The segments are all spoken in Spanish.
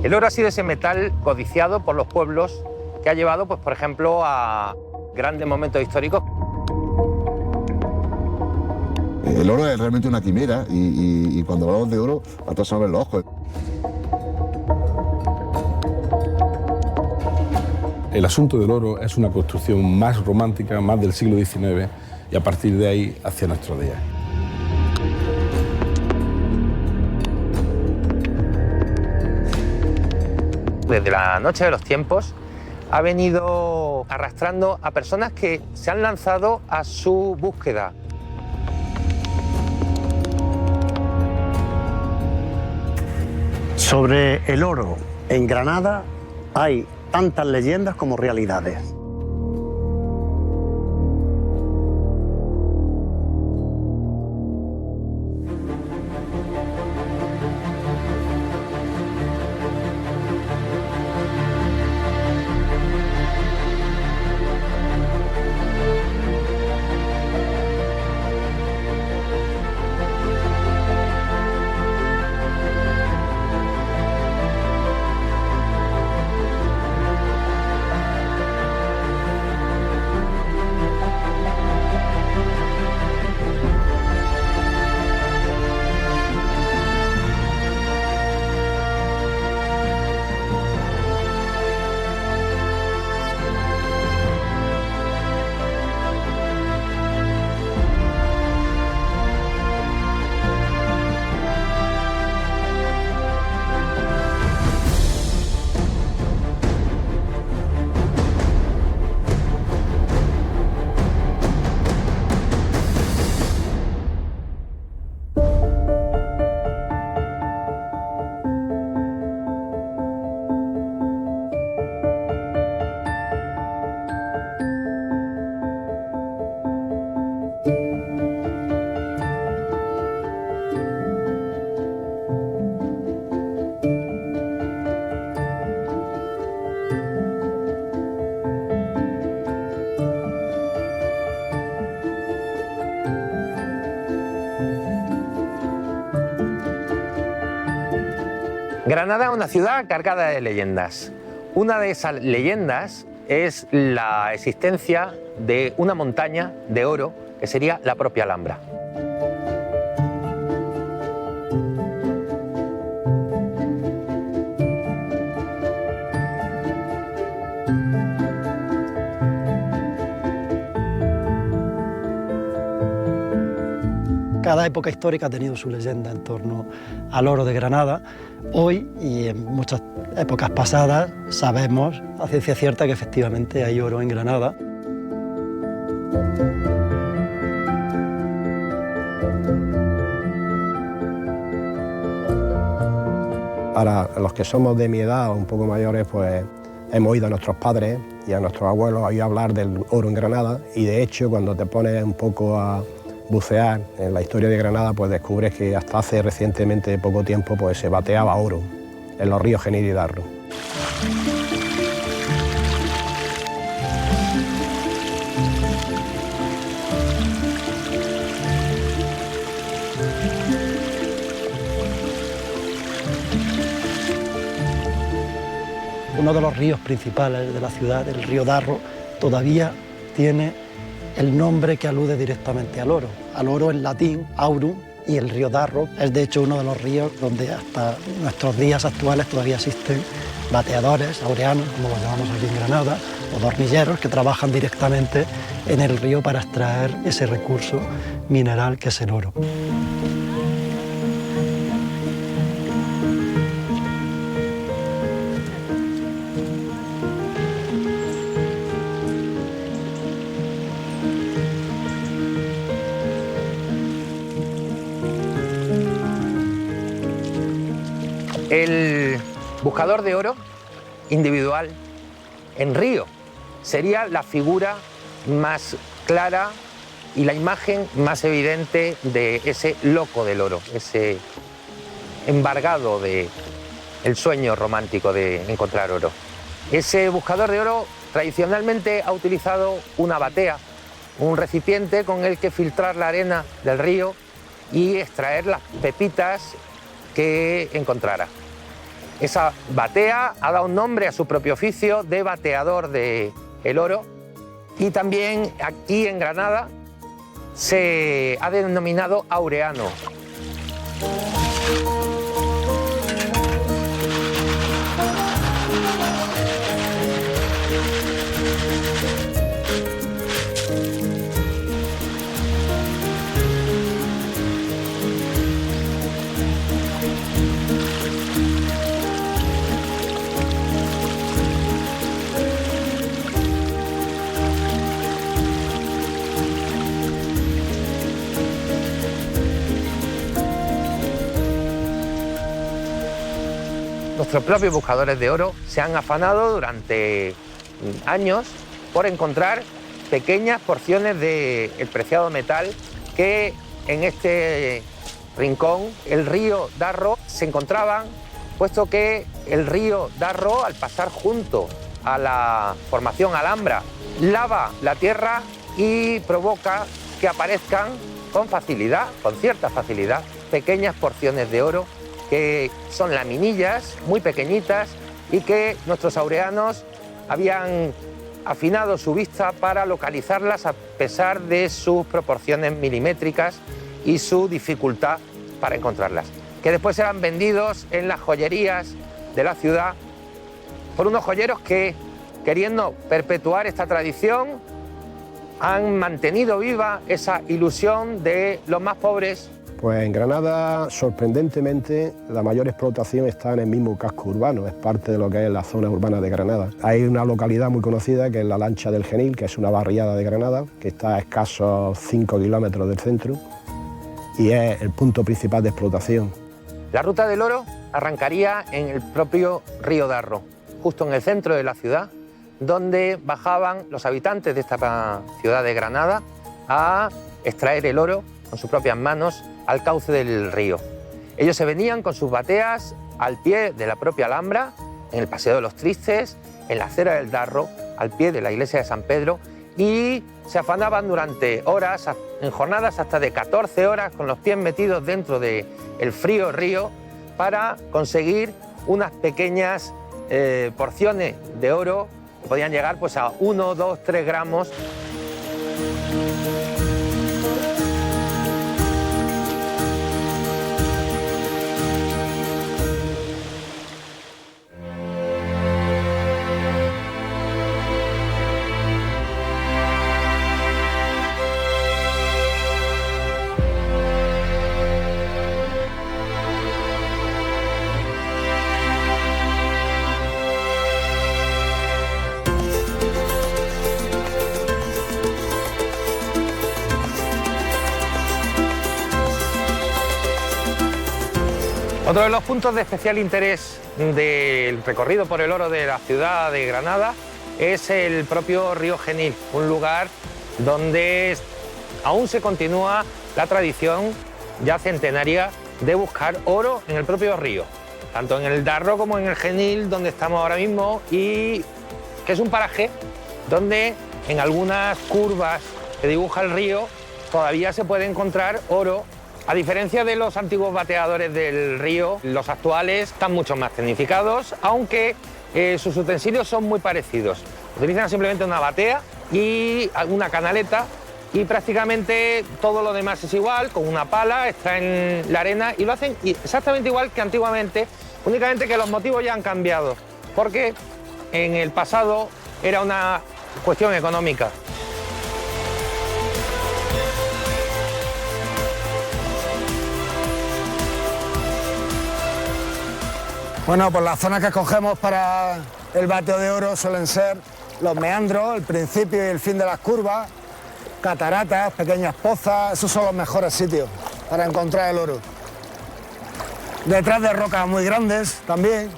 El oro ha sido ese metal codiciado por los pueblos que ha llevado, pues, por ejemplo, a grandes momentos históricos. El oro es realmente una quimera y cuando hablamos de oro, a todos se nos ven los ojos. El asunto del oro es una construcción más romántica, más del siglo XIX, y a partir de ahí hacia nuestros días. Desde la noche de los tiempos ha venido arrastrando a personas que se han lanzado a su búsqueda. Sobre el oro en Granada hay tantas leyendas como realidades. Granada es una ciudad cargada de leyendas. Una de esas leyendas es la existencia de una montaña de oro que sería la propia Alhambra. Cada época histórica ha tenido su leyenda en torno al oro de Granada. Hoy y en muchas épocas pasadas sabemos a ciencia cierta que efectivamente hay oro en Granada. Para los que somos de mi edad o un poco mayores, pues hemos oído a nuestros padres y a nuestros abuelos hablar del oro en Granada, y de hecho cuando te pones un poco a bucear en la historia de Granada, pues descubres que hasta hace recientemente poco tiempo pues se bateaba oro en los ríos Genil y Darro. Uno de los ríos principales de la ciudad, el río Darro, todavía tiene el nombre que alude directamente al oro en latín, aurum, y el río Darro es de hecho uno de los ríos donde hasta nuestros días actuales todavía existen bateadores, aureanos, como los llamamos aquí en Granada, o dormilleros que trabajan directamente en el río para extraer ese recurso mineral que es el oro. El buscador de oro individual en Río sería la figura más clara y la imagen más evidente de ese loco del oro, ese embargado del sueño romántico de encontrar oro. Ese buscador de oro tradicionalmente ha utilizado una batea, un recipiente con el que filtrar la arena del río y extraer las pepitas que encontrara. Esa batea ha dado nombre a su propio oficio de bateador del oro, y también aquí en Granada se ha denominado aureano. Nuestros propios buscadores de oro se han afanado durante años por encontrar pequeñas porciones del preciado metal que en este rincón, el río Darro, se encontraban, puesto que el río Darro, al pasar junto a la formación Alhambra, lava la tierra y provoca que aparezcan con facilidad, con cierta facilidad, pequeñas porciones de oro que son laminillas muy pequeñitas y que nuestros aureanos habían afinado su vista para localizarlas a pesar de sus proporciones milimétricas y su dificultad para encontrarlas, que después eran vendidos en las joyerías de la ciudad por unos joyeros que, queriendo perpetuar esta tradición, han mantenido viva esa ilusión de los más pobres. Pues en Granada, sorprendentemente, la mayor explotación está en el mismo casco urbano, es parte de lo que es la zona urbana de Granada. Hay una localidad muy conocida que es la Lancha del Genil, que es una barriada de Granada, que está a escasos 5 kilómetros del centro y es el punto principal de explotación. La ruta del oro arrancaría en el propio río Darro, justo en el centro de la ciudad, donde bajaban los habitantes de esta ciudad de Granada a extraer el oro con sus propias manos al cauce del río. Ellos se venían con sus bateas al pie de la propia Alhambra, en el Paseo de los Tristes, en la acera del Darro, al pie de la iglesia de San Pedro, y se afanaban durante horas, en jornadas hasta de 14 horas, con los pies metidos dentro del frío río, para conseguir unas pequeñas porciones de oro que podían llegar pues, a 1, 2, 3 gramos. Otro de los puntos de especial interés del recorrido por el oro de la ciudad de Granada es el propio río Genil, un lugar donde aún se continúa la tradición ya centenaria de buscar oro en el propio río, tanto en el Darro como en el Genil, donde estamos ahora mismo, y que es un paraje donde en algunas curvas que dibuja el río todavía se puede encontrar oro. A diferencia de los antiguos bateadores del río, los actuales están mucho más tecnificados, aunque sus utensilios son muy parecidos. Utilizan simplemente una batea y una canaleta, y prácticamente todo lo demás es igual, con una pala, está en la arena, y lo hacen exactamente igual que antiguamente, únicamente que los motivos ya han cambiado, porque en el pasado era una cuestión económica. Bueno, pues las zonas que escogemos para el bateo de oro suelen ser los meandros, el principio y el fin de las curvas, cataratas, pequeñas pozas. Esos son los mejores sitios para encontrar el oro. Detrás de rocas muy grandes también.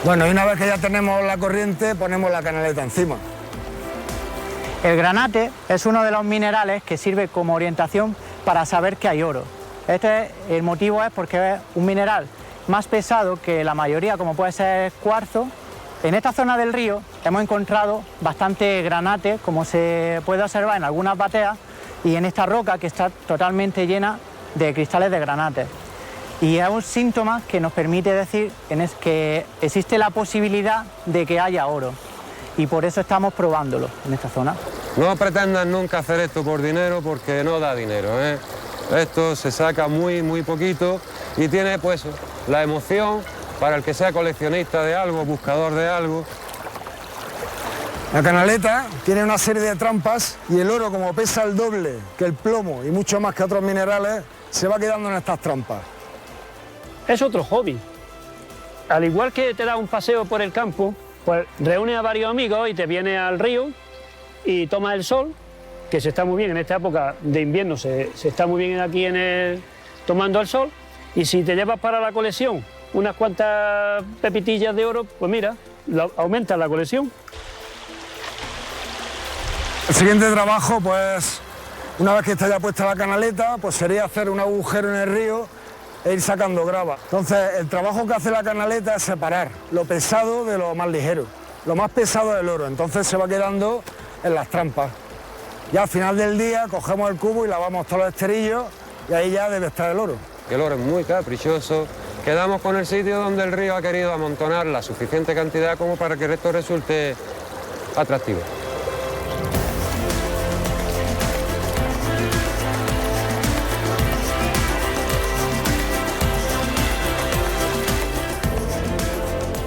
Bueno, y una vez que ya tenemos la corriente, ponemos la canaleta encima. El granate es uno de los minerales que sirve como orientación para saber que hay oro. El motivo es porque es un mineral más pesado que la mayoría, como puede ser cuarzo. En esta zona del río hemos encontrado bastante granate, como se puede observar en algunas bateas, y en esta roca que está totalmente llena de cristales de granate. Y es un síntoma que nos permite decir que existe la posibilidad de que haya oro. Y por eso estamos probándolo en esta zona. No pretendan nunca hacer esto por dinero, porque no da dinero, ¿eh? Esto se saca muy poquito y tiene pues la emoción para el que sea coleccionista de algo, buscador de algo. La canaleta tiene una serie de trampas y el oro, como pesa el doble que el plomo y mucho más que otros minerales, se va quedando en estas trampas. Es otro hobby. Al igual que te da un paseo por el campo, pues reúnes a varios amigos y te vienes al río y tomas el sol, que se está muy bien en esta época de invierno, se está muy bien aquí tomando el sol, y si te llevas para la colección unas cuantas pepitillas de oro, pues mira, aumenta la colección. El siguiente trabajo, pues, una vez que está ya puesta la canaleta, pues sería hacer un agujero en el río e ir sacando grava. Entonces, el trabajo que hace la canaleta es separar lo pesado de lo más ligero. Lo más pesado del oro, entonces se va quedando en las trampas. Ya al final del día cogemos el cubo y lavamos todos los esterillos y ahí ya debe estar el oro. El oro es muy caprichoso. Quedamos con el sitio donde el río ha querido amontonar la suficiente cantidad como para que esto resulte atractivo.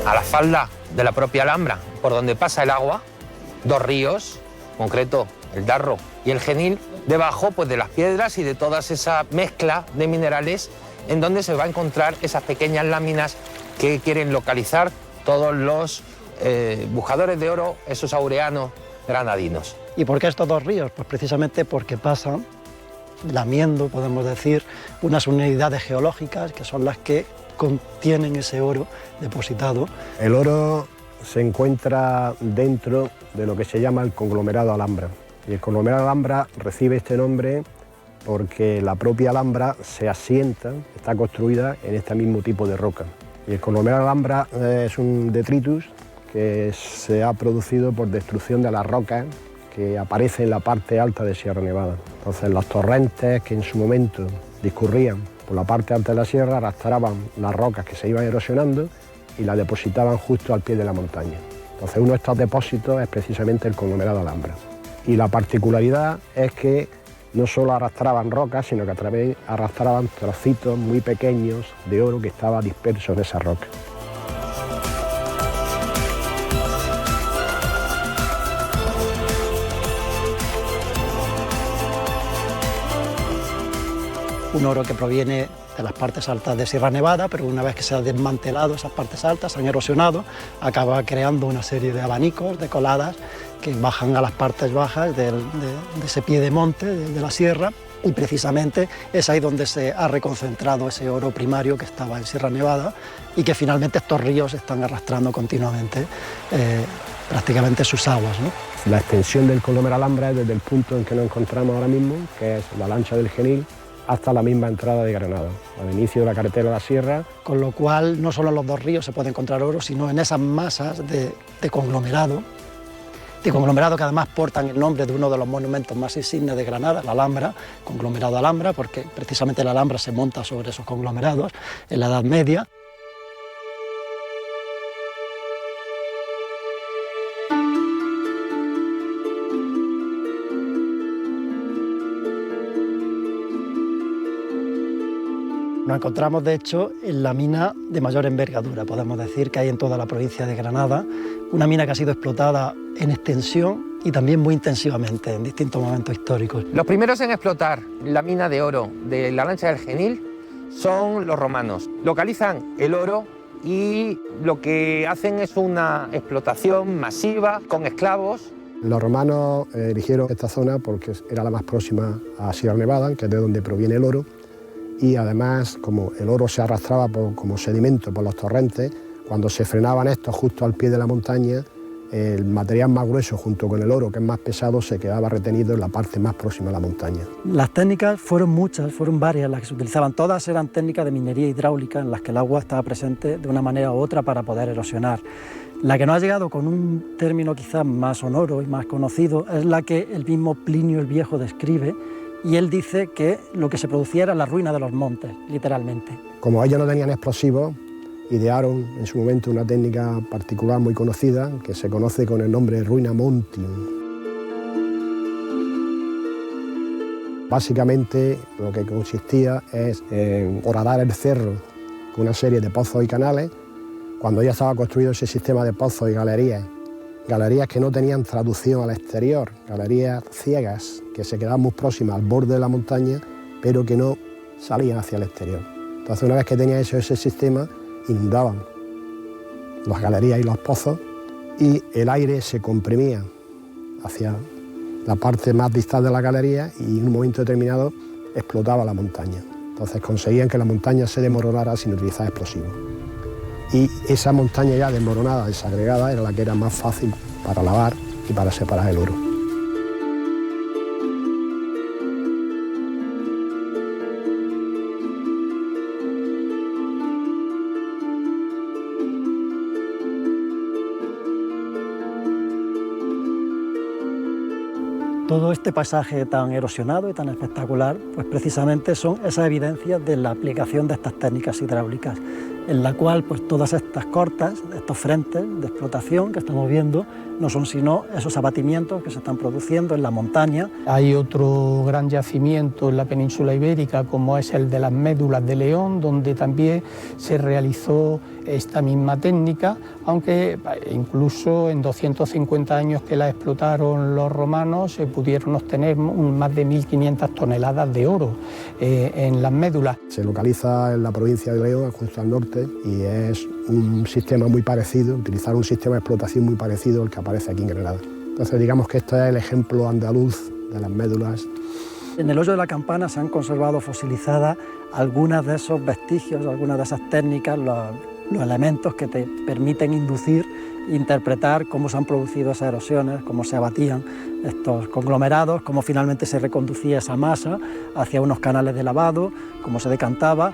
A la falda de la propia Alhambra, por donde pasa el agua, dos ríos, en concreto el Darro y el Genil, debajo pues, de las piedras y de toda esa mezcla de minerales en donde se va a encontrar esas pequeñas láminas que quieren localizar todos los buscadores de oro, esos aureanos granadinos. ¿Y por qué estos dos ríos? Pues precisamente porque pasan lamiendo, podemos decir, unas unidades geológicas que son las que contienen ese oro depositado. El oro se encuentra dentro de lo que se llama el conglomerado Alhambra. Y el conglomerado Alhambra recibe este nombre porque la propia Alhambra se asienta, está construida en este mismo tipo de roca. Y el conglomerado Alhambra es un detritus que se ha producido por destrucción de las rocas que aparecen en la parte alta de Sierra Nevada. Entonces los torrentes que en su momento discurrían por la parte alta de la sierra arrastraban las rocas que se iban erosionando y las depositaban justo al pie de la montaña. Entonces uno de estos depósitos es precisamente el conglomerado Alhambra. Y la particularidad es que no solo arrastraban rocas, sino que a través arrastraban trocitos muy pequeños de oro que estaba disperso en esa roca. Un oro que proviene de las partes altas de Sierra Nevada, pero una vez que se han desmantelado esas partes altas, se han erosionado, acaba creando una serie de abanicos, de coladas, que bajan a las partes bajas de ese pie de monte, de la sierra, y precisamente es ahí donde se ha reconcentrado ese oro primario que estaba en Sierra Nevada y que finalmente estos ríos están arrastrando continuamente prácticamente sus aguas, ¿no? La extensión del conglomerado Alhambra es desde el punto en que nos encontramos ahora mismo, que es la lancha del Genil, hasta la misma entrada de Granada, al inicio de la carretera de la sierra. Con lo cual no solo en los dos ríos se puede encontrar oro, sino en esas masas de conglomerado que además portan el nombre de uno de los monumentos más insignes de Granada, la Alhambra, conglomerado Alhambra, porque precisamente la Alhambra se monta sobre esos conglomerados en la Edad Media. Nos encontramos, de hecho, en la mina de mayor envergadura, podemos decir, que hay en toda la provincia de Granada, una mina que ha sido explotada en extensión y también muy intensivamente en distintos momentos históricos. Los primeros en explotar la mina de oro de la lancha del Genil son los romanos. Localizan el oro y lo que hacen es una explotación masiva con esclavos. Los romanos eligieron esta zona porque era la más próxima a Sierra Nevada, que es de donde proviene el oro, y además, como el oro se arrastraba como sedimento por los torrentes, cuando se frenaban estos justo al pie de la montaña, el material más grueso junto con el oro, que es más pesado, se quedaba retenido en la parte más próxima a la montaña. Las técnicas fueron muchas, fueron varias las que se utilizaban. Todas eran técnicas de minería hidráulica en las que el agua estaba presente de una manera u otra para poder erosionar. La que nos ha llegado con un término quizás más sonoro y más conocido es la que el mismo Plinio el Viejo describe y él dice que lo que se producía era la ruina de los montes, literalmente. Como ellos no tenían explosivos, idearon en su momento una técnica particular muy conocida que se conoce con el nombre de ruina montium. Básicamente lo que consistía es en horadar el cerro con una serie de pozos y canales. Cuando ya estaba construido ese sistema de pozos y galerías que no tenían traducción al exterior, galerías ciegas que se quedaban muy próximas al borde de la montaña, pero que no salían hacia el exterior. Entonces, una vez que tenía ese sistema, inundaban las galerías y los pozos y el aire se comprimía hacia la parte más distal de la galería y en un momento determinado explotaba la montaña. Entonces conseguían que la montaña se desmoronara sin utilizar explosivos. Y esa montaña ya desmoronada, desagregada, era la que era más fácil para lavar y para separar el oro. Todo este paisaje tan erosionado y tan espectacular, pues precisamente son esas evidencias de la aplicación de estas técnicas hidráulicas, en la cual pues todas estas cortas, estos frentes de explotación que estamos viendo, no son sino esos abatimientos que se están produciendo en la montaña. Hay otro gran yacimiento en la península ibérica, como es el de las Médulas de León, donde también se realizó esta misma técnica, aunque incluso en 250 años que la explotaron los romanos se pudieron obtener más de 1.500 toneladas de oro en las médulas. Se localiza en la provincia de León, justo al norte, y es un sistema muy parecido, utilizar un sistema de explotación muy parecido al que aparece aquí en Granada. Entonces digamos que este es el ejemplo andaluz de las médulas. En el hoyo de la Campana se han conservado fosilizadas algunas de esos vestigios, algunas de esas técnicas, los elementos que te permiten inducir, interpretar cómo se han producido esas erosiones, cómo se abatían estos conglomerados, cómo finalmente se reconducía esa masa hacia unos canales de lavado, cómo se decantaba.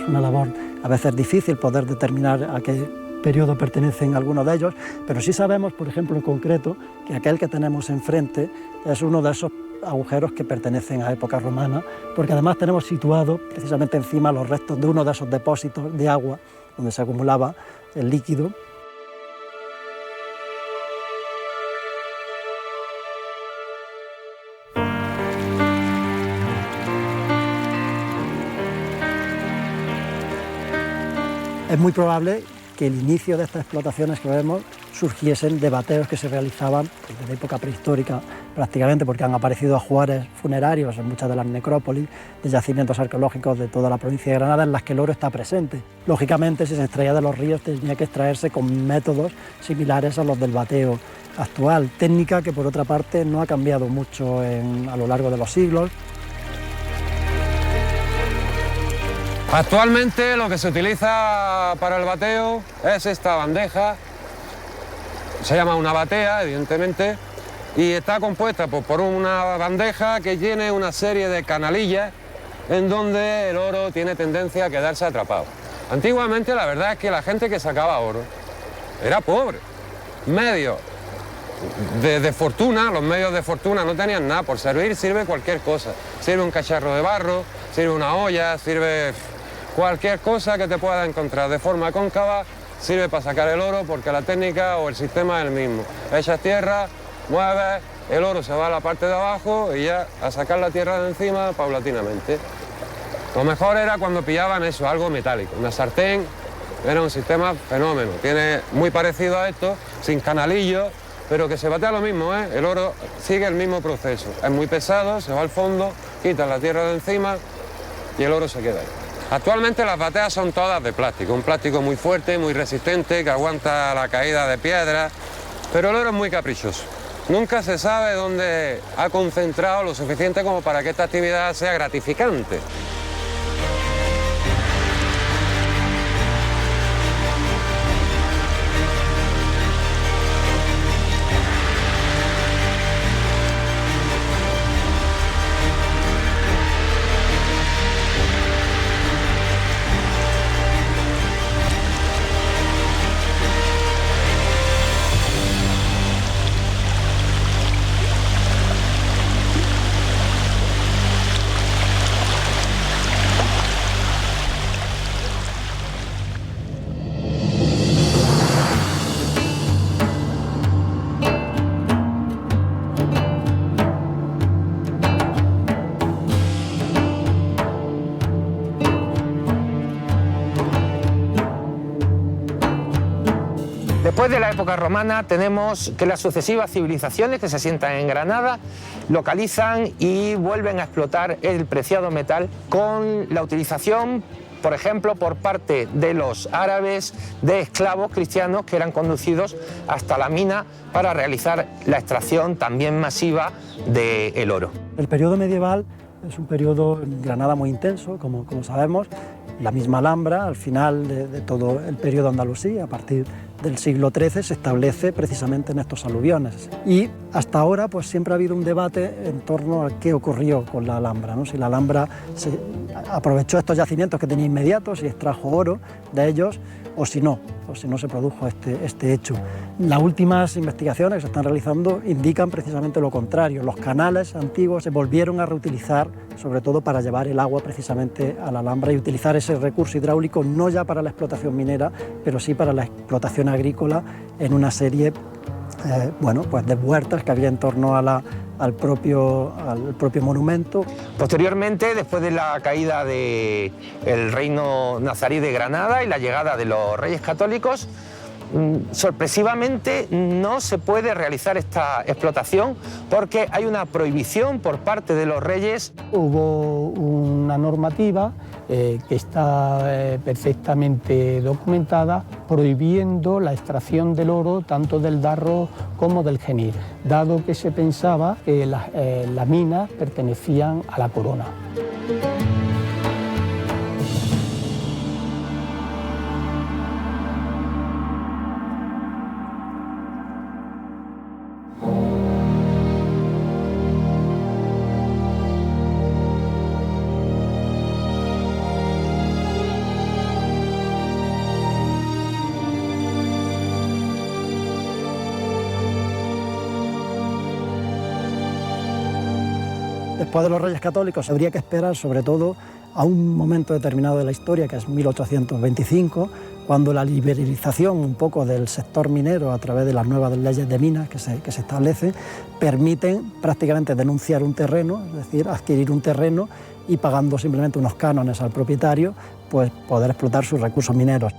Una labor a veces difícil poder determinar a qué periodo pertenecen algunos de ellos, pero sí sabemos, por ejemplo, en concreto, que aquel que tenemos enfrente es uno de esos agujeros que pertenecen a época romana, porque además tenemos situado precisamente encima los restos de uno de esos depósitos de agua donde se acumulaba el líquido. Es muy probable que el inicio de estas explotaciones que vemos surgiesen de bateos que se realizaban desde la época prehistórica prácticamente, porque han aparecido ajuares funerarios en muchas de las necrópolis de yacimientos arqueológicos de toda la provincia de Granada en las que el oro está presente. Lógicamente, si se extraía de los ríos tenía que extraerse con métodos similares a los del bateo actual, técnica que por otra parte no ha cambiado mucho a lo largo de los siglos. Actualmente lo que se utiliza para el bateo es esta bandeja, se llama una batea, evidentemente, y está compuesta por una bandeja que tiene una serie de canalillas en donde el oro tiene tendencia a quedarse atrapado. Antiguamente la verdad es que la gente que sacaba oro era pobre, medios de fortuna, los medios de fortuna no tenían nada, por servir sirve cualquier cosa, sirve un cacharro de barro, sirve una olla, sirve cualquier cosa que te pueda encontrar de forma cóncava, sirve para sacar el oro porque la técnica o el sistema es el mismo. Echas tierra, mueves, el oro se va a la parte de abajo y ya a sacar la tierra de encima paulatinamente. Lo mejor era cuando pillaban eso, algo metálico, una sartén, era un sistema fenómeno, tiene muy parecido a esto, sin canalillos, pero que se batea lo mismo, ¿eh? El oro sigue el mismo proceso, es muy pesado, se va al fondo, quitas la tierra de encima y el oro se queda ahí. Actualmente las bateas son todas de plástico, un plástico muy fuerte, muy resistente, que aguanta la caída de piedras, pero el oro es muy caprichoso. Nunca se sabe dónde ha concentrado lo suficiente como para que esta actividad sea gratificante. Después de la época romana tenemos que las sucesivas civilizaciones que se asientan en Granada localizan y vuelven a explotar el preciado metal con la utilización, por ejemplo, por parte de los árabes de esclavos cristianos que eran conducidos hasta la mina para realizar la extracción también masiva del oro. El periodo medieval es un periodo en Granada muy intenso, como sabemos. La misma Alhambra, al final de todo el periodo andalusí, a partir del siglo XIII, se establece precisamente en estos aluviones. Y hasta ahora pues siempre ha habido un debate en torno a qué ocurrió con la Alhambra, ¿no? Si la Alhambra se aprovechó estos yacimientos que tenía inmediatos y extrajo oro de ellos, o si no se produjo este hecho. Las últimas investigaciones que se están realizando indican precisamente lo contrario. Los canales antiguos se volvieron a reutilizar, sobre todo para llevar el agua precisamente a la Alhambra y utilizar ese recurso hidráulico no ya para la explotación minera, pero sí para la explotación agrícola en una serie pues de huertas que había en torno al propio monumento. Posteriormente, después de la caída del reino nazarí de Granada y la llegada de los Reyes Católicos, sorpresivamente no se puede realizar esta explotación porque hay una prohibición por parte de los reyes. Hubo una normativa que está perfectamente documentada prohibiendo la extracción del oro tanto del Darro como del Genil, dado que se pensaba que las minas pertenecían a la corona. Después de los Reyes Católicos habría que esperar sobre todo a un momento determinado de la historia, que es 1825, cuando la liberalización un poco del sector minero a través de las nuevas leyes de minas que se establecen, permiten prácticamente denunciar un terreno, es decir, adquirir un terreno y pagando simplemente unos cánones al propietario, pues poder explotar sus recursos mineros.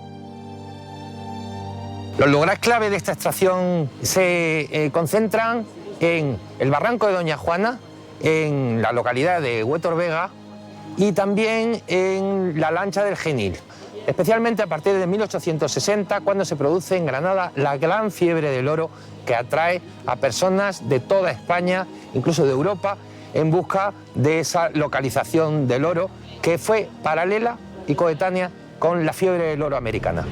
Los lugares clave de esta extracción se concentran en el barranco de Doña Juana, en la localidad de Huétor Vega y también en la lancha del Genil, especialmente a partir de 1860, cuando se produce en Granada la gran fiebre del oro que atrae a personas de toda España, incluso de Europa, en busca de esa localización del oro que fue paralela y coetánea con la fiebre del oro americana.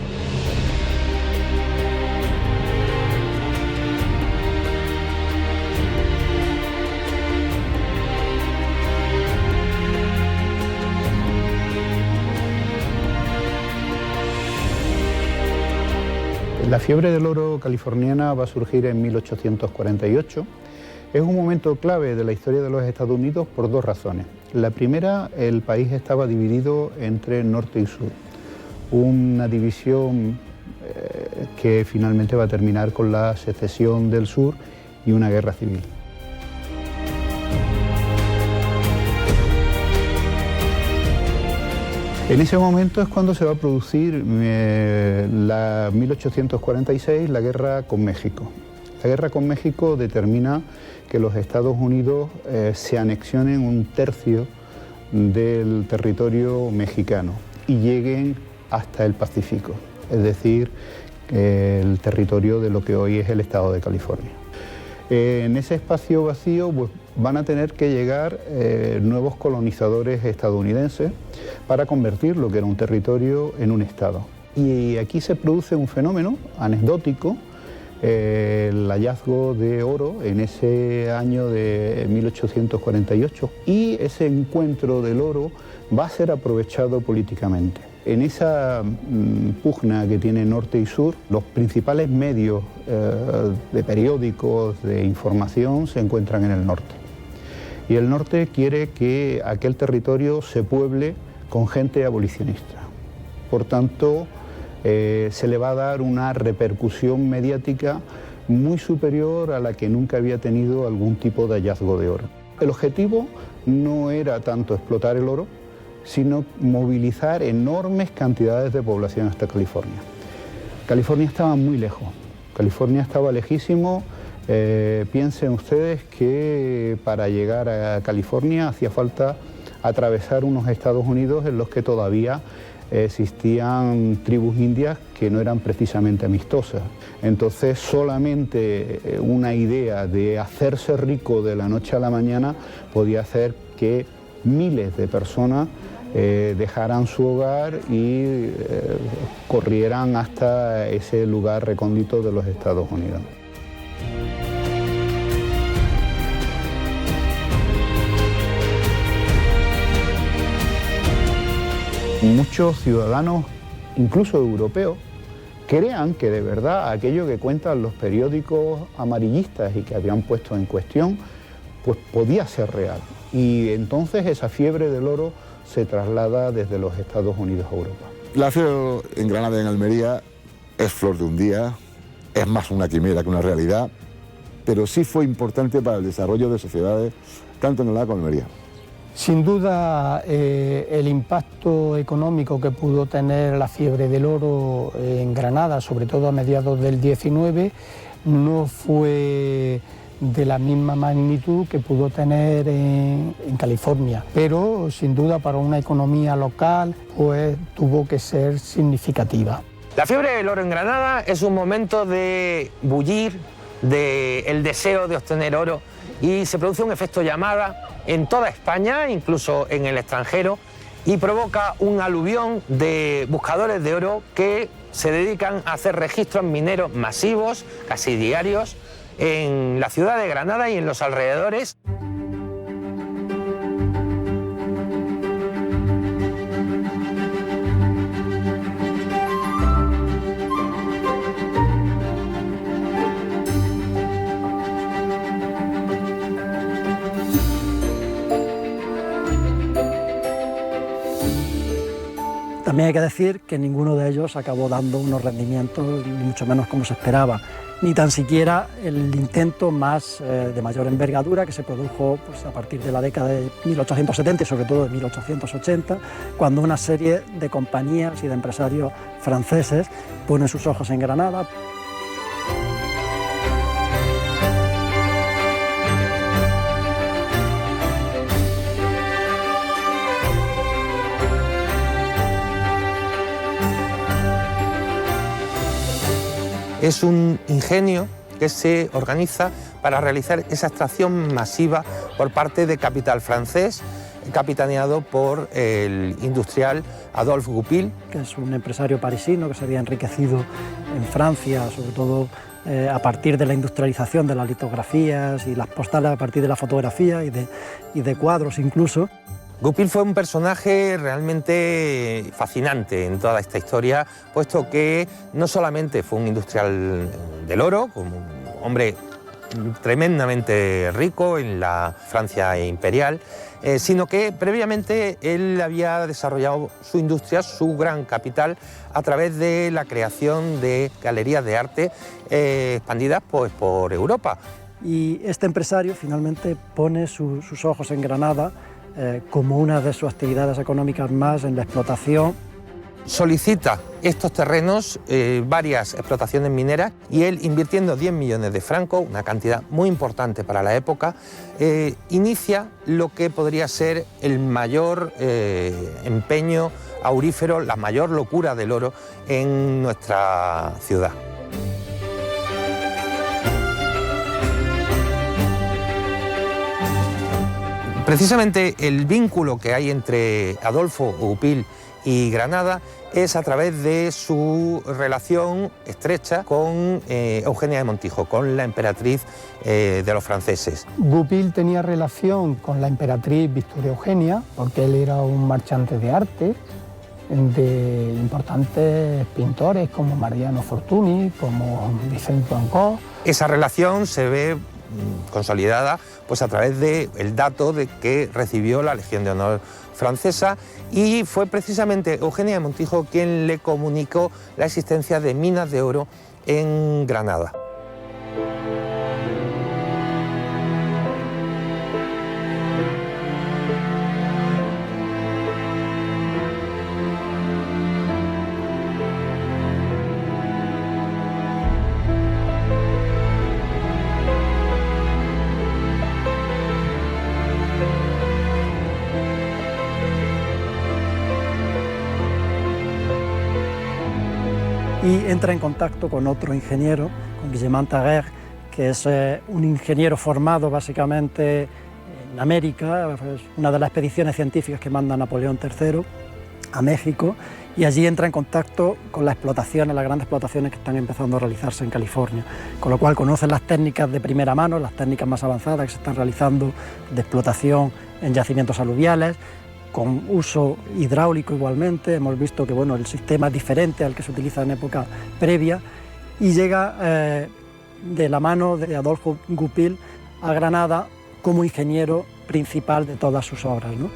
La fiebre del oro californiana va a surgir en 1848. Es un momento clave de la historia de los Estados Unidos por dos razones. La primera, el país estaba dividido entre norte y sur. Una división que finalmente va a terminar con la secesión del sur y una guerra civil. En ese momento es cuando se va a producir la 1846, la guerra con México. La guerra con México determina que los Estados Unidos se anexionen un tercio del territorio mexicano y lleguen hasta el Pacífico, es decir, el territorio de lo que hoy es el estado de California. En ese espacio vacío pues, van a tener que llegar nuevos colonizadores estadounidenses para convertir lo que era un territorio en un estado. Y aquí se produce un fenómeno anecdótico, el hallazgo de oro en ese año de 1848, y ese encuentro del oro va a ser aprovechado políticamente. En esa pugna que tiene norte y sur, los principales medios de periódicos, de información, se encuentran en el norte. Y el norte quiere que aquel territorio se pueble con gente abolicionista. Por tanto, se le va a dar una repercusión mediática muy superior a la que nunca había tenido algún tipo de hallazgo de oro. El objetivo no era tanto explotar el oro, sino movilizar enormes cantidades de población hasta California. California estaba muy lejos, California estaba lejísimo. Piensen ustedes que para llegar a California hacía falta atravesar unos Estados Unidos en los que todavía existían tribus indias que no eran precisamente amistosas. Entonces solamente una idea de hacerse rico de la noche a la mañana podía hacer que miles de personas dejaran su hogar y corrieran hasta ese lugar recóndito de los Estados Unidos. Muchos ciudadanos, incluso europeos, crean que de verdad aquello que cuentan los periódicos amarillistas y que habían puesto en cuestión, pues podía ser real. Y entonces esa fiebre del oro se traslada desde los Estados Unidos a Europa. La fiebre del oro en Granada y en Almería es flor de un día, es más una quimera que una realidad, pero sí fue importante para el desarrollo de sociedades tanto en Granada como en Almería. Sin duda, el impacto económico que pudo tener la fiebre del oro en Granada, sobre todo a mediados del 19, no fue de la misma magnitud que pudo tener en California, pero sin duda para una economía local pues tuvo que ser significativa. La fiebre del oro en Granada es un momento de bullir, del deseo de obtener oro, y se produce un efecto llamada en toda España, incluso en el extranjero, y provoca un aluvión de buscadores de oro que se dedican a hacer registros mineros masivos, casi diarios, en la ciudad de Granada y en los alrededores. También hay que decir que ninguno de ellos acabó dando unos rendimientos, ni mucho menos como se esperaba, ni tan siquiera el intento más de mayor envergadura que se produjo pues, a partir de la década de 1870 y sobre todo de 1880, cuando una serie de compañías y de empresarios franceses ponen sus ojos en Granada. Es un ingenio que se organiza para realizar esa extracción masiva por parte de capital francés, capitaneado por el industrial Adolphe Goupil, que es un empresario parisino que se había enriquecido en Francia, sobre todo a partir de la industrialización de las litografías y las postales a partir de la fotografía y de cuadros incluso. Goupil fue un personaje realmente fascinante en toda esta historia, puesto que no solamente fue un industrial del oro, como un hombre tremendamente rico en la Francia imperial, sino que previamente él había desarrollado su industria, su gran capital, a través de la creación de galerías de arte expandidas pues, por Europa. Y este empresario finalmente pone sus ojos en Granada como una de sus actividades económicas más en la explotación. Solicita estos terrenos, varias explotaciones mineras, y él, invirtiendo 10 millones de francos, una cantidad muy importante para la época, inicia lo que podría ser el mayor empeño aurífero, la mayor locura del oro en nuestra ciudad. Precisamente el vínculo que hay entre Adolfo Goupil y Granada es a través de su relación estrecha con Eugenia de Montijo, con la emperatriz de los franceses. Goupil tenía relación con la emperatriz Victoria Eugenia, porque él era un marchante de arte, de importantes pintores como Mariano Fortuny, como Vicente Van Gogh. Esa relación se ve consolidada pues a través del dato de que recibió la Legión de Honor francesa, y fue precisamente Eugenia de Montijo quien le comunicó la existencia de minas de oro en Granada. y entra en contacto con otro ingeniero, con Guillemant Taguer, que es un ingeniero formado básicamente en América, es una de las expediciones científicas que manda Napoleón III a México, y allí entra en contacto con las explotaciones, las grandes explotaciones que están empezando a realizarse en California, con lo cual conocen las técnicas de primera mano, las técnicas más avanzadas que se están realizando de explotación en yacimientos aluviales, con uso hidráulico igualmente. Hemos visto que el sistema es diferente al que se utiliza en época previa, y llega de la mano de Adolfo Goupil a Granada como ingeniero principal de todas sus obras, ¿no?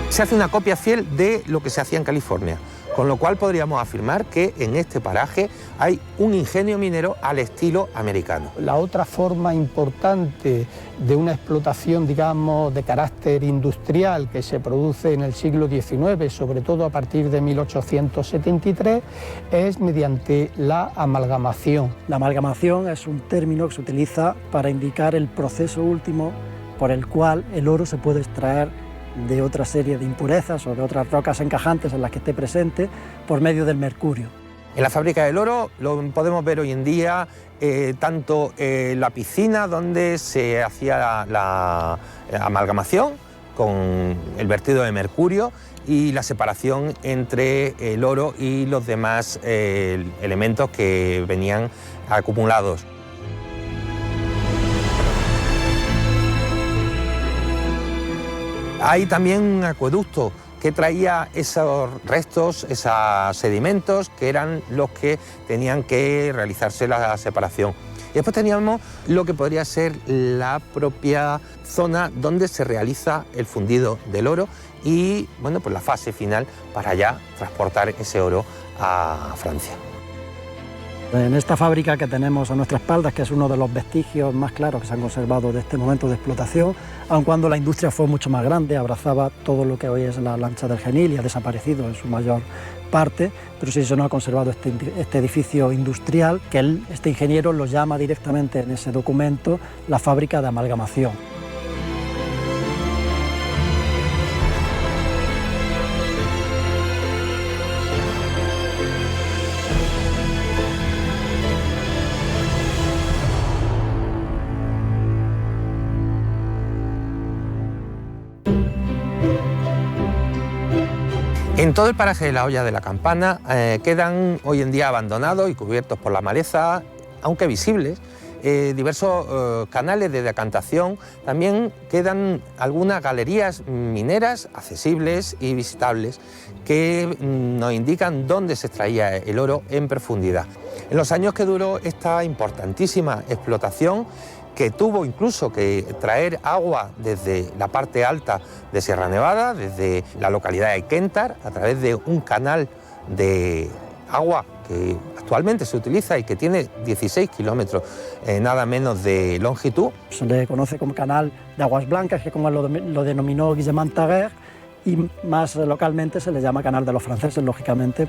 Se hace una copia fiel de lo que se hacía en California, con lo cual podríamos afirmar que en este paraje hay un ingenio minero al estilo americano. La otra forma importante de una explotación, digamos, de carácter industrial que se produce en el siglo XIX, sobre todo a partir de 1873, es mediante la amalgamación. La amalgamación es un término que se utiliza para indicar el proceso último por el cual el oro se puede extraer de otra serie de impurezas o de otras rocas encajantes en las que esté presente por medio del mercurio. En la fábrica del oro lo podemos ver hoy en día, tanto la piscina donde se hacía la amalgamación con el vertido de mercurio y la separación entre el oro y los demás elementos que venían acumulados. Hay también un acueducto que traía esos restos, esos sedimentos, que eran los que tenían que realizarse la separación. Y después teníamos lo que podría ser la propia zona donde se realiza el fundido del oro y pues la fase final para ya transportar ese oro a Francia. En esta fábrica que tenemos a nuestras espaldas, que es uno de los vestigios más claros que se han conservado de este momento de explotación, aun cuando la industria fue mucho más grande, abrazaba todo lo que hoy es la lancha del Genil y ha desaparecido en su mayor parte, pero sí se nos ha conservado este edificio industrial que este ingeniero lo llama directamente en ese documento la fábrica de amalgamación. En todo el paraje de la Hoya de la Campana quedan hoy en día abandonados y cubiertos por la maleza, aunque visibles, diversos canales de decantación. También quedan algunas galerías mineras accesibles y visitables que nos indican dónde se extraía el oro en profundidad. En los años que duró esta importantísima explotación, que tuvo incluso que traer agua desde la parte alta de Sierra Nevada, desde la localidad de Kentar, a través de un canal de agua que actualmente se utiliza y que tiene 16 kilómetros nada menos de longitud. Se le conoce como canal de aguas blancas, que como lo denominó Guillemant Taguer, y más localmente se le llama canal de los franceses, lógicamente.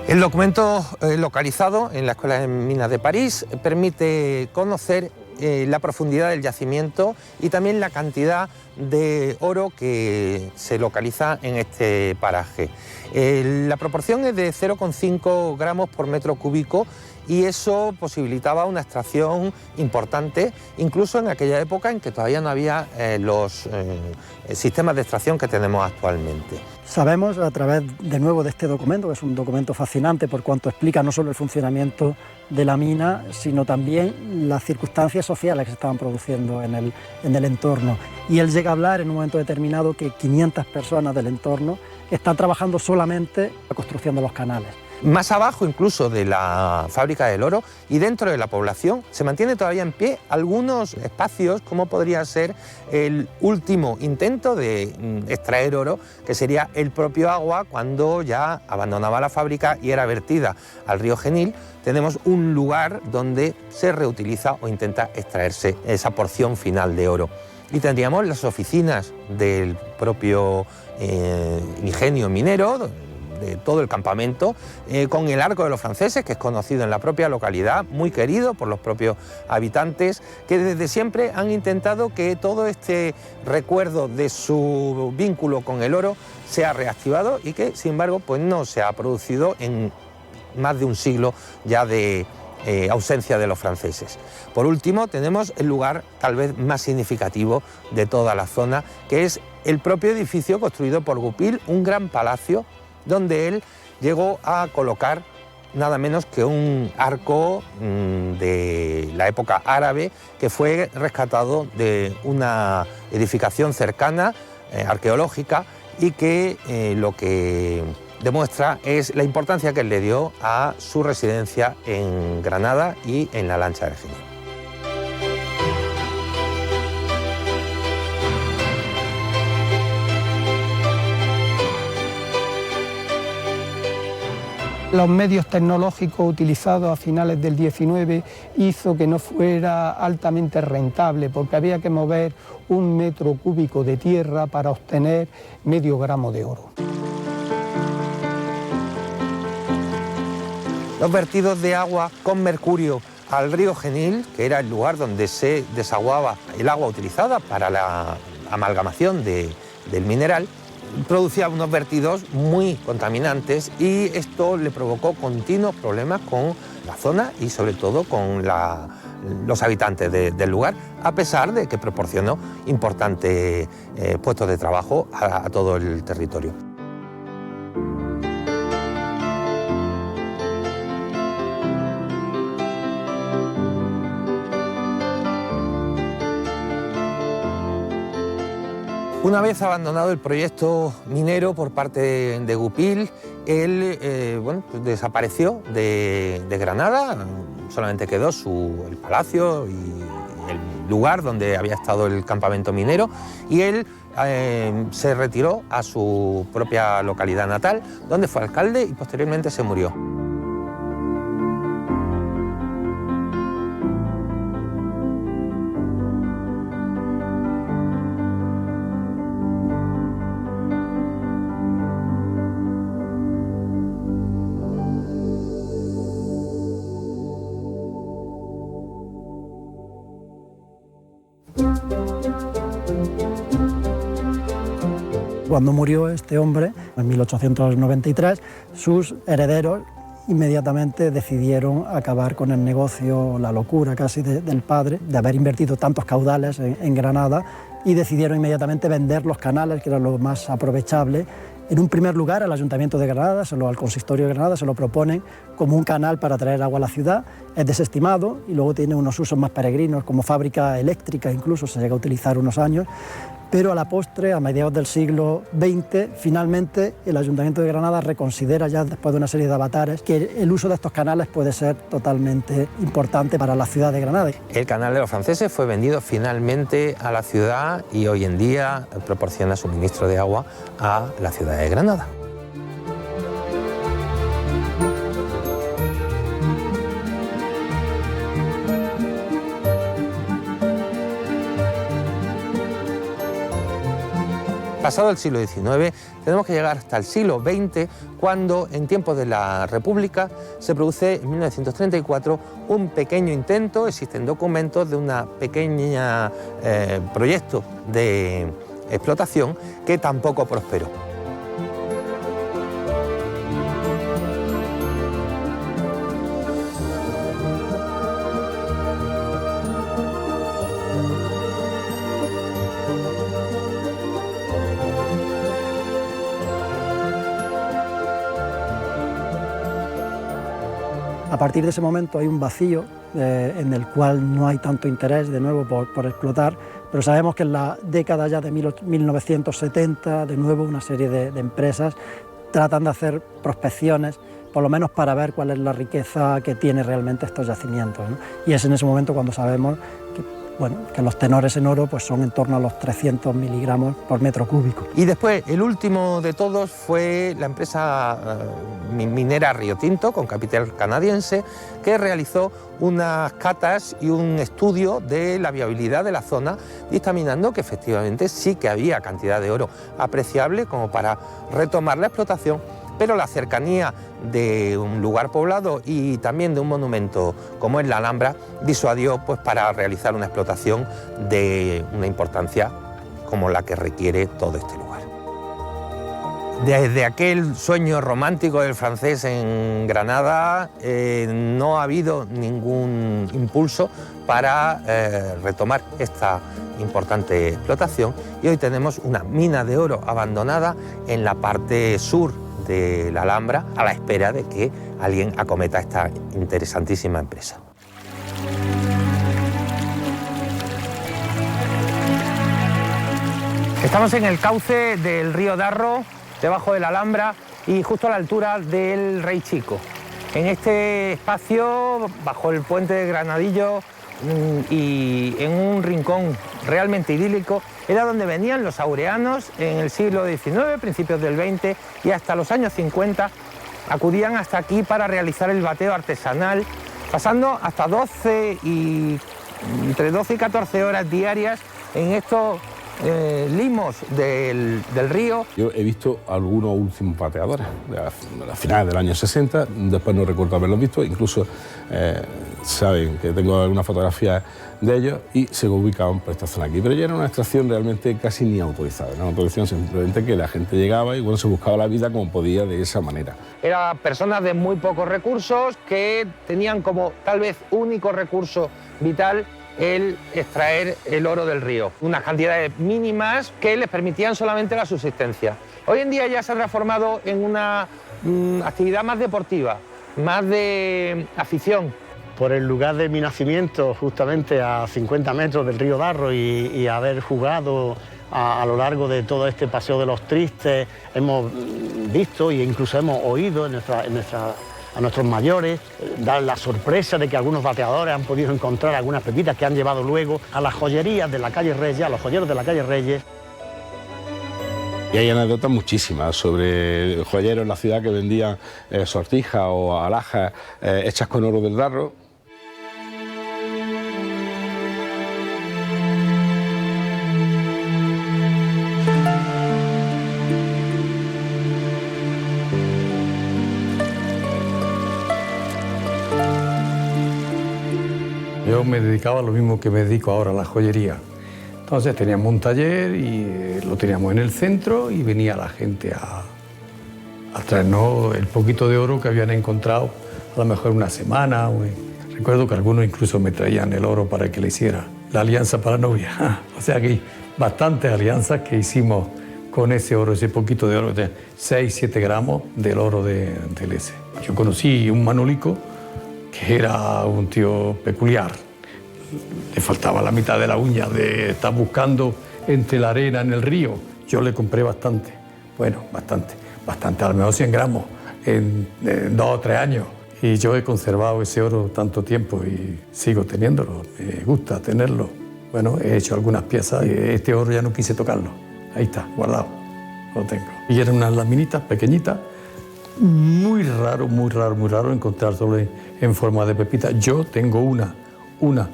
El documento localizado en la Escuela de Minas de París permite conocer la profundidad del yacimiento y también la cantidad de oro que se localiza en este paraje. La proporción es de 0,5 gramos por metro cúbico y eso posibilitaba una extracción importante, incluso en aquella época en que todavía no había los sistemas de extracción que tenemos actualmente. Sabemos a través de nuevo de este documento, que es un documento fascinante por cuanto explica no solo el funcionamiento de la mina, sino también las circunstancias sociales que se estaban produciendo en el entorno. Y él llega a hablar en un momento determinado que 500 personas del entorno están trabajando solamente en la construcción de los canales. Más abajo incluso de la fábrica del oro y dentro de la población se mantiene todavía en pie algunos espacios, como podría ser el último intento de extraer oro, que sería el propio agua cuando ya abandonaba la fábrica y era vertida al río Genil. Tenemos un lugar donde se reutiliza o intenta extraerse esa porción final de oro. Y tendríamos las oficinas del propio ingenio minero, de todo el campamento, con el Arco de los Franceses, que es conocido en la propia localidad, muy querido por los propios habitantes, que desde siempre han intentado que todo este recuerdo de su vínculo con el oro sea reactivado y que, sin embargo, pues no se ha producido en más de un siglo ya de ausencia de los franceses. Por último, tenemos el lugar tal vez más significativo de toda la zona, que es el propio edificio construido por Goupil, un gran palacio donde él llegó a colocar nada menos que un arco de la época árabe que fue rescatado de una edificación cercana, arqueológica, y que lo que demuestra es la importancia que él le dio a su residencia en Granada y en la lancha de Genil. Los medios tecnológicos utilizados a finales del 19 hizo que no fuera altamente rentable, porque había que mover 1 metro cúbico de tierra para obtener medio gramo de oro. Los vertidos de agua con mercurio al río Genil, que era el lugar donde se desaguaba el agua utilizada para la amalgamación del mineral, producía unos vertidos muy contaminantes y esto le provocó continuos problemas con la zona y sobre todo con los habitantes del lugar, a pesar de que proporcionó importantes puestos de trabajo a todo el territorio. Una vez abandonado el proyecto minero por parte de Goupil, él pues desapareció de Granada, solamente quedó el palacio y el lugar donde había estado el campamento minero, y él se retiró a su propia localidad natal, donde fue alcalde y posteriormente se murió. Cuando murió este hombre, en 1893, sus herederos inmediatamente decidieron acabar con el negocio, la locura casi del padre, de haber invertido tantos caudales en Granada, y decidieron inmediatamente vender los canales, que era lo más aprovechable. En un primer lugar, al Ayuntamiento de Granada, al Consistorio de Granada, se lo proponen como un canal para traer agua a la ciudad. Es desestimado y luego tiene unos usos más peregrinos, como fábrica eléctrica, incluso se llega a utilizar unos años. Pero a la postre, a mediados del siglo XX, finalmente el Ayuntamiento de Granada reconsidera, ya después de una serie de avatares, que el uso de estos canales puede ser totalmente importante para la ciudad de Granada. El canal de los franceses fue vendido finalmente a la ciudad y hoy en día proporciona suministro de agua a la ciudad de Granada. Pasado el siglo XIX, tenemos que llegar hasta el siglo XX, cuando en tiempos de la República se produce en 1934 un pequeño intento, existen documentos de una pequeña proyecto de explotación que tampoco prosperó. A partir de ese momento hay un vacío en el cual no hay tanto interés de nuevo por explotar, pero sabemos que en la década ya de 1970, de nuevo una serie de empresas tratan de hacer prospecciones por lo menos para ver cuál es la riqueza que tiene realmente estos yacimientos, ¿no? Y es en ese momento cuando sabemos que los tenores en oro pues son en torno a los 300 miligramos por metro cúbico. Y después, el último de todos fue la empresa minera Río Tinto, con capital canadiense, que realizó unas catas y un estudio de la viabilidad de la zona, dictaminando que efectivamente sí que había cantidad de oro apreciable como para retomar la explotación, pero la cercanía de un lugar poblado y también de un monumento como es la Alhambra disuadió pues, para realizar una explotación de una importancia como la que requiere todo este lugar. Desde aquel sueño romántico del francés en Granada no ha habido ningún impulso para retomar esta importante explotación y hoy tenemos una mina de oro abandonada en la parte sur de la Alhambra a la espera de que alguien acometa esta interesantísima empresa. Estamos en el cauce del río Darro, debajo de la Alhambra y justo a la altura del Rey Chico. En este espacio, bajo el puente de Granadillo y en un rincón realmente idílico, era donde venían los aureanos en el siglo XIX, principios del XX y hasta los años 50 acudían hasta aquí para realizar el bateo artesanal, pasando hasta entre 12 y 14 horas diarias en estos limos del río. Yo he visto algunos últimos bateadores de las finales del año 60, después no recuerdo haberlos visto, incluso saben que tengo algunas fotografías de ellos y se ubicaban por esta zona aquí, pero ya era una extracción realmente casi ni autorizada, era una autorización simplemente que la gente llegaba y bueno, se buscaba la vida como podía de esa manera. Eran personas de muy pocos recursos que tenían como tal vez único recurso vital el extraer el oro del río, unas cantidades mínimas que les permitían solamente la subsistencia. Hoy en día ya se ha transformado en una actividad más deportiva, más de afición. Por el lugar de mi nacimiento, justamente a 50 metros del río Darro y haber jugado a lo largo de todo este paseo de los tristes, hemos visto e incluso hemos oído a nuestros mayores dar la sorpresa de que algunos bateadores han podido encontrar algunas pepitas que han llevado luego a las joyerías de la calle Reyes, a los joyeros de la calle Reyes. Y hay anécdotas muchísimas sobre joyeros en la ciudad que vendían sortijas o alhajas hechas con oro del Darro. Yo me dedicaba a lo mismo que me dedico ahora, a la joyería. Entonces teníamos un taller y lo teníamos en el centro y venía la gente a traernos el poquito de oro que habían encontrado, a lo mejor una semana. Recuerdo que algunos incluso me traían el oro para que le hiciera la alianza para novia. O sea que hay bastantes alianzas que hicimos con ese oro, ese poquito de oro, de 6-7 gramos del oro del ese. Yo conocí un manolico que era un tío peculiar. Le faltaba la mitad de la uña de estar buscando entre la arena en el río. Yo le compré bastante, bueno, bastante, a lo mejor 100 gramos en 2 o 3 años. Y yo he conservado ese oro tanto tiempo y sigo teniéndolo, me gusta tenerlo. Bueno, he hecho algunas piezas y este oro ya no quise tocarlo. Ahí está, guardado, lo tengo. Y eran unas laminitas pequeñitas, muy raro encontrárselo en forma de pepita. Yo tengo una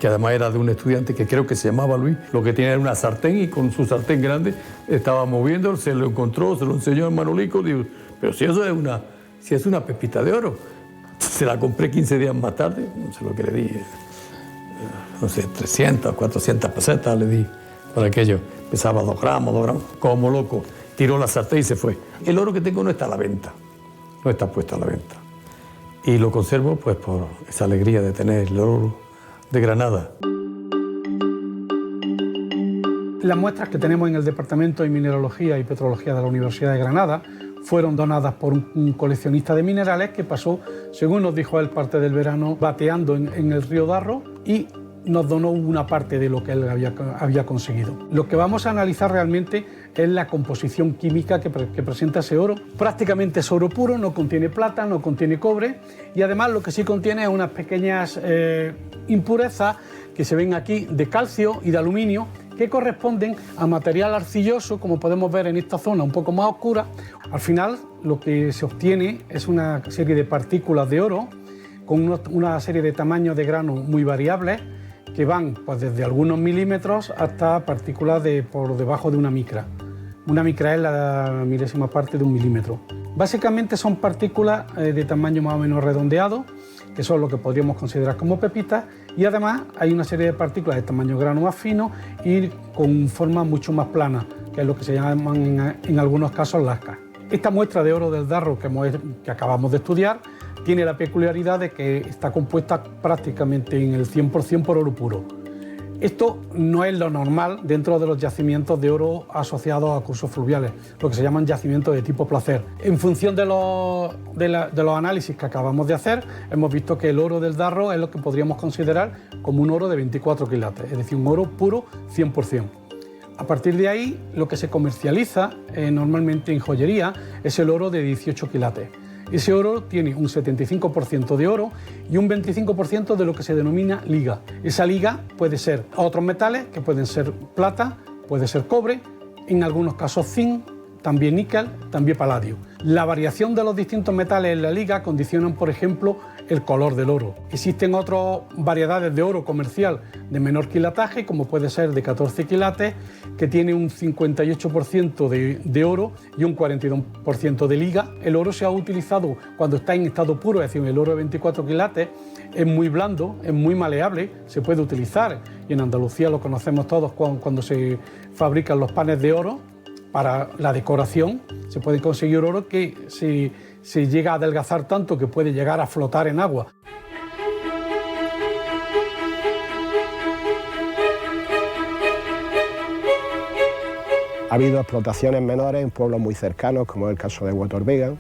que además era de un estudiante que creo que se llamaba Luis, lo que tenía era una sartén y con su sartén grande estaba moviendo, se lo encontró, se lo enseñó a Manolico, digo, pero si es una pepita de oro. Se la compré 15 días más tarde, no sé lo que le di, no sé, 300, 400 pesetas le di por aquello. Pesaba 2 gramos, como loco. Tiró la sartén y se fue. El oro que tengo no está a la venta, no está puesto a la venta. Y lo conservo pues por esa alegría de tener el oro de Granada. Las muestras que tenemos en el Departamento de Mineralogía y Petrología de la Universidad de Granada fueron donadas por un coleccionista de minerales que pasó, según nos dijo él, parte del verano bateando en el río Darro y nos donó una parte de lo que él había conseguido. Lo que vamos a analizar realmente es la composición química que presenta ese oro. Prácticamente es oro puro, no contiene plata, no contiene cobre y además lo que sí contiene es unas pequeñas impurezas que se ven aquí de calcio y de aluminio que corresponden a material arcilloso, como podemos ver en esta zona un poco más oscura. Al final lo que se obtiene es una serie de partículas de oro con una serie de tamaños de grano muy variables que van pues, desde algunos milímetros hasta partículas por debajo de una micra. Una micra es la milésima parte de un milímetro. Básicamente son partículas de tamaño más o menos redondeado, que son lo que podríamos considerar como pepitas, y además hay una serie de partículas de tamaño grano más fino y con forma mucho más plana, que es lo que se llaman en algunos casos lascas. Esta muestra de oro del Darro que acabamos de estudiar tiene la peculiaridad de que está compuesta prácticamente en el 100% por oro puro. Esto no es lo normal dentro de los yacimientos de oro asociados a cursos fluviales, lo que se llaman yacimientos de tipo placer. En función de los análisis que acabamos de hacer, hemos visto que el oro del Darro es lo que podríamos considerar como un oro de 24 quilates, es decir, un oro puro 100%. A partir de ahí, lo que se comercializa normalmente en joyería es el oro de 18 quilates. Ese oro tiene un 75% de oro y un 25% de lo que se denomina liga. Esa liga puede ser otros metales, que pueden ser plata, puede ser cobre, en algunos casos zinc, también níquel, también paladio. La variación de los distintos metales en la liga condicionan, por ejemplo, el color del oro. Existen otras variedades de oro comercial de menor quilataje, como puede ser de 14 quilates, que tiene un 58% de oro y un 42% de liga. El oro se ha utilizado cuando está en estado puro, es decir, el oro de 24 quilates es muy blando, es muy maleable, se puede utilizar. Y en Andalucía lo conocemos todos cuando se fabrican los panes de oro. Para la decoración se puede conseguir oro que se llega a adelgazar tanto que puede llegar a flotar en agua. Ha habido explotaciones menores en pueblos muy cercanos, como es el caso de Huertorvega,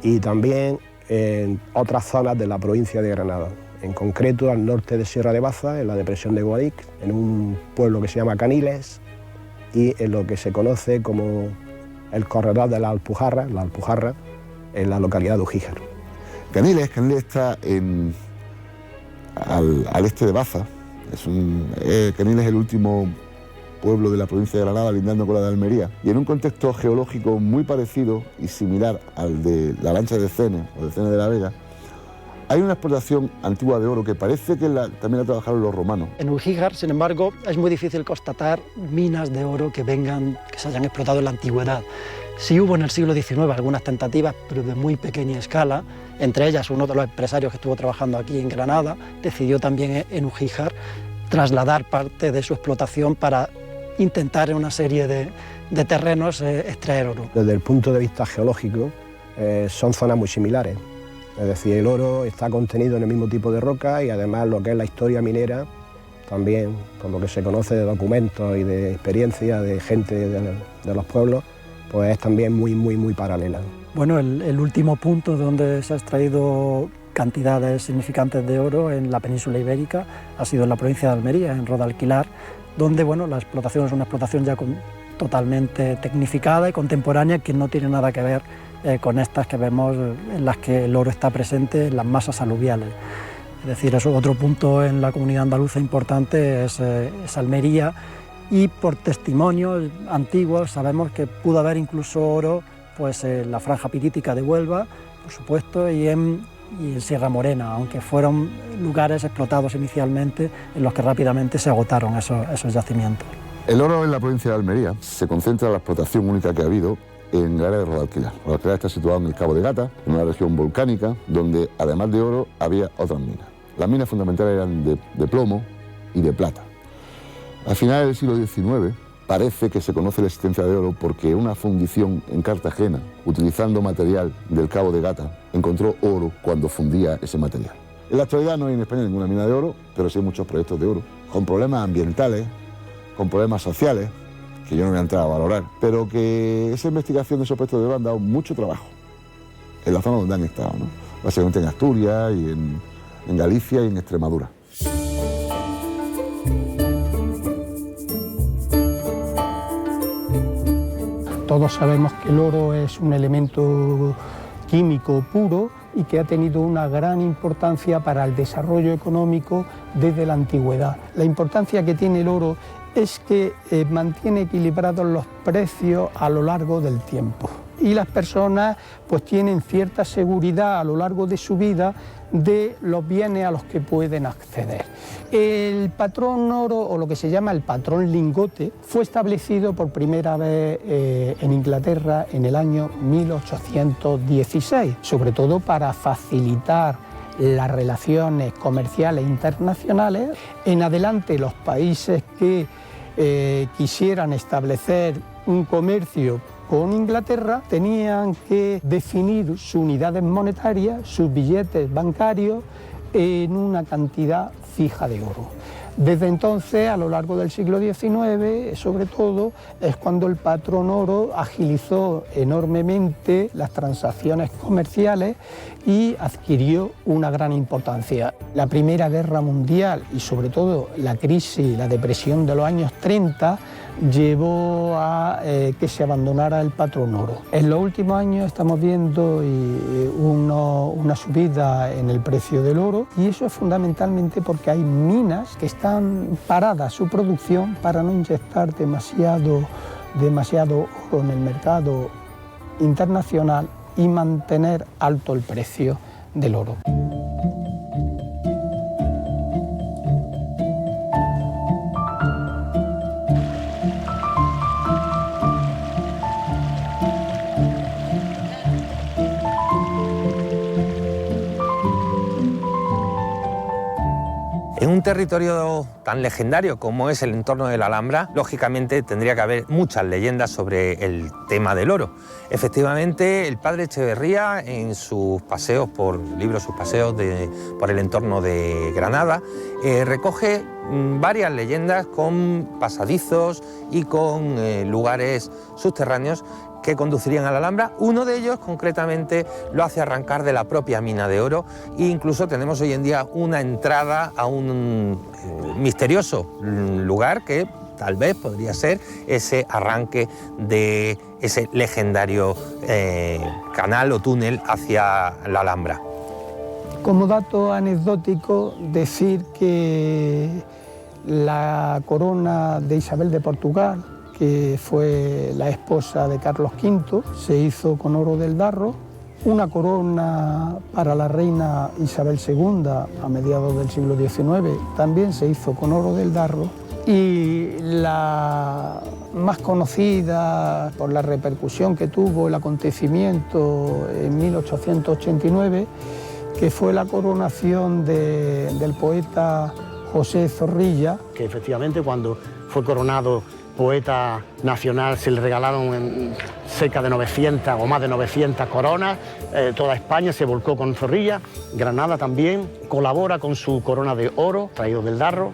y también en otras zonas de la provincia de Granada, en concreto al norte de Sierra de Baza, en la depresión de Guadix, en un pueblo que se llama Caniles, y en lo que se conoce como el corredor de la Alpujarra, en la localidad de Ugíjar. Caniles está al este de Baza. Caniles es el último pueblo de la provincia de Granada, lindando con la de Almería, y en un contexto geológico muy parecido y similar al de la Lancha de Cene o de Cene de la Vega. Hay una explotación antigua de oro que parece que también la trabajaron los romanos. En Ugíjar, sin embargo, es muy difícil constatar minas de oro que se hayan explotado en la antigüedad. Sí hubo en el siglo XIX algunas tentativas, pero de muy pequeña escala. Entre ellas, uno de los empresarios que estuvo trabajando aquí en Granada decidió también en Ugíjar trasladar parte de su explotación para intentar en una serie de terrenos extraer oro. Desde el punto de vista geológico, son zonas muy similares. Es decir, el oro está contenido en el mismo tipo de roca y además lo que es la historia minera, también por lo que se conoce de documentos y de experiencia de gente de los pueblos, pues es también muy paralela. Bueno, el último punto donde se ha extraído cantidades significantes de oro en la península ibérica ha sido en la provincia de Almería, en Rodalquilar, donde bueno, la explotación es una explotación ya totalmente tecnificada y contemporánea que no tiene nada que ver con estas que vemos en las que el oro está presente en las masas aluviales. Es decir, eso, otro punto en la comunidad andaluza importante es Almería, y por testimonios antiguos sabemos que pudo haber incluso oro pues, en la franja pirítica de Huelva, por supuesto, y en Sierra Morena, aunque fueron lugares explotados inicialmente en los que rápidamente se agotaron esos yacimientos. El oro en la provincia de Almería se concentra en la explotación única que ha habido en el área de Rodalquilar. Rodalquilar está situado en el Cabo de Gata, en una región volcánica, donde además de oro había otras minas. Las minas fundamentales eran de plomo y de plata. A finales del siglo XIX parece que se conoce la existencia de oro porque una fundición en Cartagena, utilizando material del Cabo de Gata, encontró oro cuando fundía ese material. En la actualidad no hay en España ninguna mina de oro, pero sí hay muchos proyectos de oro, con problemas ambientales, con problemas sociales, que yo no voy a entrar a valorar, pero que esa investigación de esos proyectos de oro han dado mucho trabajo en la zona donde han estado, ¿no? Básicamente en Asturias y en Galicia y en Extremadura. Todos sabemos que el oro es un elemento químico puro y que ha tenido una gran importancia para el desarrollo económico desde la antigüedad. La importancia que tiene el oro es que mantiene equilibrados los precios a lo largo del tiempo. Y las personas pues tienen cierta seguridad a lo largo de su vida de los bienes a los que pueden acceder. El patrón oro, o lo que se llama el patrón lingote, fue establecido por primera vez en Inglaterra en el año 1816, sobre todo para facilitar las relaciones comerciales internacionales. En adelante, los países que quisieran establecer un comercio con Inglaterra tenían que definir sus unidades monetarias, sus billetes bancarios, en una cantidad fija de oro. Desde entonces, a lo largo del siglo XIX, sobre todo, es cuando el patrón oro agilizó enormemente las transacciones comerciales y adquirió una gran importancia. La Primera Guerra Mundial y sobre todo la crisis, la depresión de los años 30, llevó a que se abandonara el patrón oro. En los últimos años estamos viendo una subida en el precio del oro, y eso es fundamentalmente porque hay minas que están paradas su producción para no inyectar demasiado oro en el mercado internacional y mantener alto el precio del oro. En un territorio tan legendario como es el entorno de la Alhambra, lógicamente tendría que haber muchas leyendas sobre el tema del oro. Efectivamente, el padre Echeverría, en sus paseos por el entorno de Granada, recoge varias leyendas con pasadizos y con lugares subterráneos que conducirían a la Alhambra. Uno de ellos, concretamente, lo hace arrancar de la propia mina de oro, e incluso tenemos hoy en día una entrada a un misterioso lugar que tal vez podría ser ese arranque de ese legendario canal o túnel hacia la Alhambra. Como dato anecdótico, decir que la corona de Isabel de Portugal, que fue la esposa de Carlos V, se hizo con oro del Darro. Una corona para la reina Isabel II a mediados del siglo XIX también se hizo con oro del Darro. Y la más conocida por la repercusión que tuvo el acontecimiento en 1889, que fue la coronación del poeta José Zorrilla. Que efectivamente, cuando fue coronado poeta nacional, se le regalaron cerca de 900 o más de 900 coronas. Toda España se volcó con Zorrilla. Granada también colabora con su corona de oro, traído del Darro,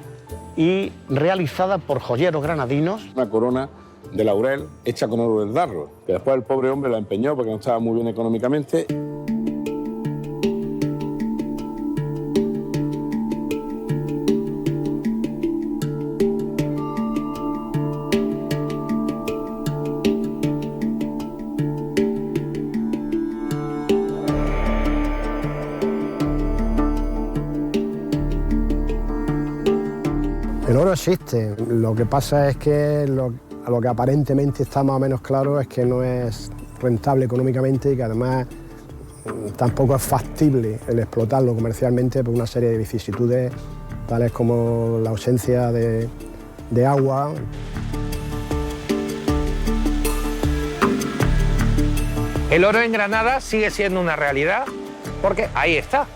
y realizada por joyeros granadinos. Una corona de laurel hecha con oro del Darro, que después el pobre hombre la empeñó porque no estaba muy bien económicamente. El oro existe, lo que pasa es que a lo que aparentemente está más o menos claro es que no es rentable económicamente y que además tampoco es factible el explotarlo comercialmente por una serie de vicisitudes tales como la ausencia de agua. El oro en Granada sigue siendo una realidad porque ahí está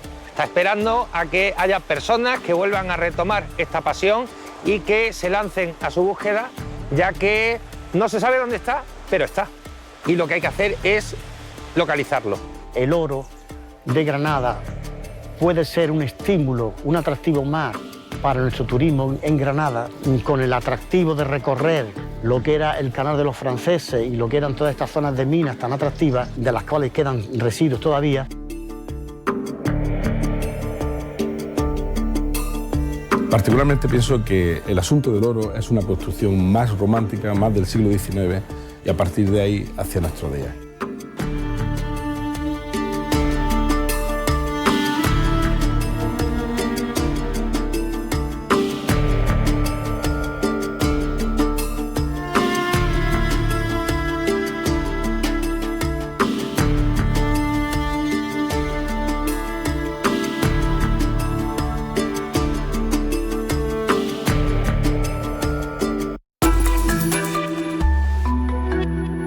esperando a que haya personas que vuelvan a retomar esta pasión y que se lancen a su búsqueda, ya que no se sabe dónde está, pero está. Y lo que hay que hacer es localizarlo. El oro de Granada puede ser un estímulo, un atractivo más para nuestro turismo en Granada, con el atractivo de recorrer lo que era el Canal de los Franceses y lo que eran todas estas zonas de minas tan atractivas, de las cuales quedan residuos todavía. Particularmente pienso que el asunto del oro es una construcción más romántica, más del siglo XIX, y a partir de ahí hacia nuestros días.